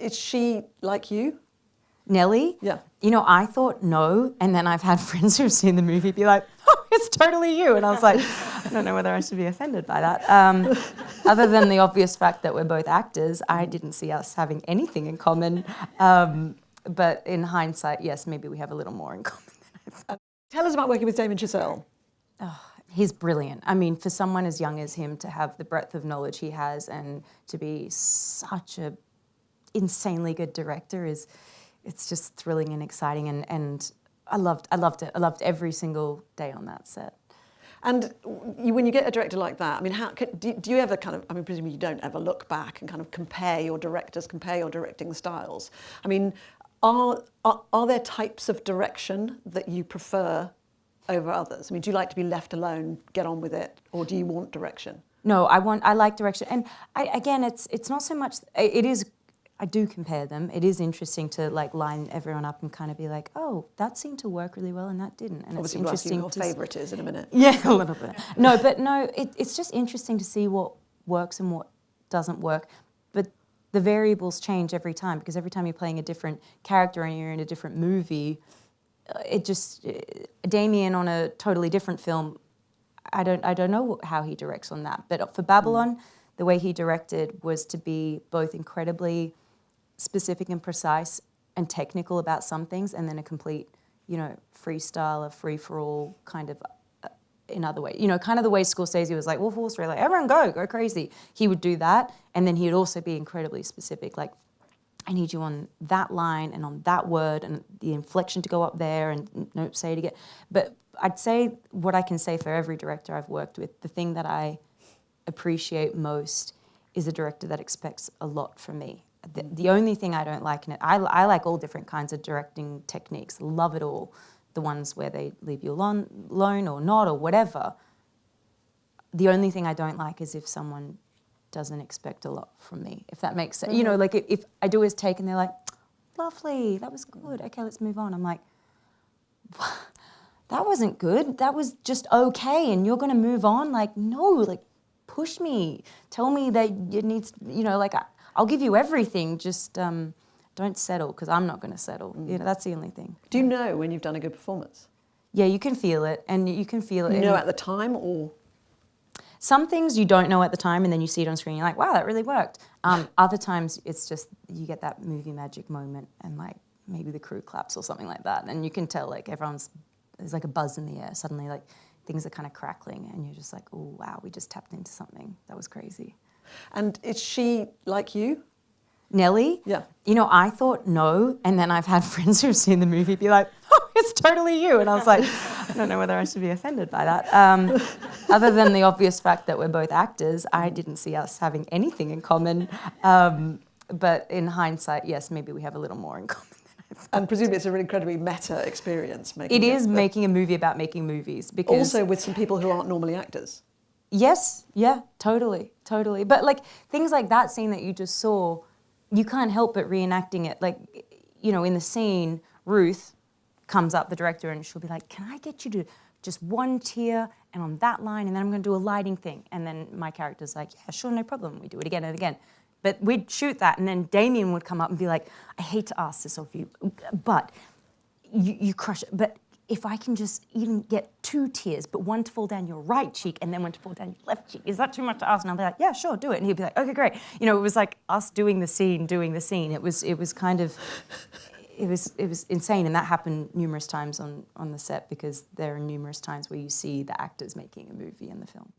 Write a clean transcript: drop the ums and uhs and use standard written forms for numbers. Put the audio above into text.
is she like you? Nellie? Yeah. You know, I thought no, and then I've had friends who've seen the movie be like, oh, it's totally you. And I was like, I don't know whether I should be offended by that. Other than the obvious fact that we're both actors, I didn't see us having anything in common. But in hindsight, yes, maybe we have a little more in common than I thought. Tell us about working with Damien Chazelle. Oh, he's brilliant. I mean, for someone as young as him to have the breadth of knowledge he has and to be such a insanely good director it's just thrilling and exciting, and I loved it. I loved every single day on that set. And when you get a director like that, I mean, do you ever kind of, I mean, presumably you don't ever look back and kind of compare your directing styles. I mean, are there types of direction that you prefer over others? I mean, do you like to be left alone, get on with it, or do you want direction? No, I like direction, and again, it's not so much. It is. I do compare them. It is interesting to like line everyone up and kind of be like, oh, that seemed to work really well and that didn't. And obviously, it's interesting. Your favourite is in a minute. Yeah, a little bit. No, it's just interesting to see what works and what doesn't work. But the variables change every time because every time you're playing a different character and you're in a different movie, Damien on a totally different film, I don't know how he directs on that. But for Babylon, the way he directed was to be both incredibly specific and precise and technical about some things, and then a complete, freestyle, a free-for-all kind of in other ways. Kind of the way Scorsese was like, Wolf of Wall Street, like, everyone go crazy. He would do that, and then he would also be incredibly specific, like, I need you on that line and on that word and the inflection to go up there and no, say it again. But I'd say what I can say for every director I've worked with, the thing that I appreciate most is a director that expects a lot from me. The only thing I don't like in it, I like all different kinds of directing techniques, love it all. The ones where they leave you alone or not or whatever. The only thing I don't like is if someone doesn't expect a lot from me, if that makes sense. Mm-hmm. Like if I do his take and they're like, lovely, that was good, okay, let's move on. I'm like, that wasn't good, that was just okay, and you're gonna move on? Like, no, like, push me, tell me that it needs, like, I'll give you everything, just don't settle, because I'm not gonna settle. That's the only thing. Do you know when you've done a good performance? Yeah, you can feel it, and you can feel it. You know at the time, or? Some things you don't know at the time, and then you see it on screen, you're like, wow, that really worked. Other times, it's just, you get that movie magic moment, and like, maybe the crew claps or something like that, and you can tell, like, there's like a buzz in the air. Suddenly, like, things are kind of crackling, and you're just like, oh, wow, we just tapped into something. That was crazy. And is she like you? Nellie? Yeah. I thought no, and then I've had friends who've seen the movie be like, oh, it's totally you. And I was like, I don't know whether I should be offended by that. Other than the obvious fact that we're both actors, I didn't see us having anything in common. But in hindsight, yes, maybe we have a little more in common than I thought. And presumably it's a really incredibly meta experience. It is making a movie about making movies. Because also with some people who aren't normally actors. Yes, yeah, totally. But like things like that scene that you just saw, you can't help but reenacting it. Like, in the scene, Ruth comes up, the director, and she'll be like, can I get you to just one tear and on that line, and then I'm going to do a lighting thing. And then my character's like, yeah, sure, no problem. We do it again and again. But we'd shoot that, and then Damien would come up and be like, I hate to ask this of you, but you crush it. But if I can just even get 2 tears, but one to fall down your right cheek and then one to fall down your left cheek, is that too much to ask? And I'll be like, yeah, sure, do it. And he'd be like, okay, great. It was like us doing the scene. It was kind of, it was insane. And that happened numerous times on the set, because there are numerous times where you see the actors making a movie in the film.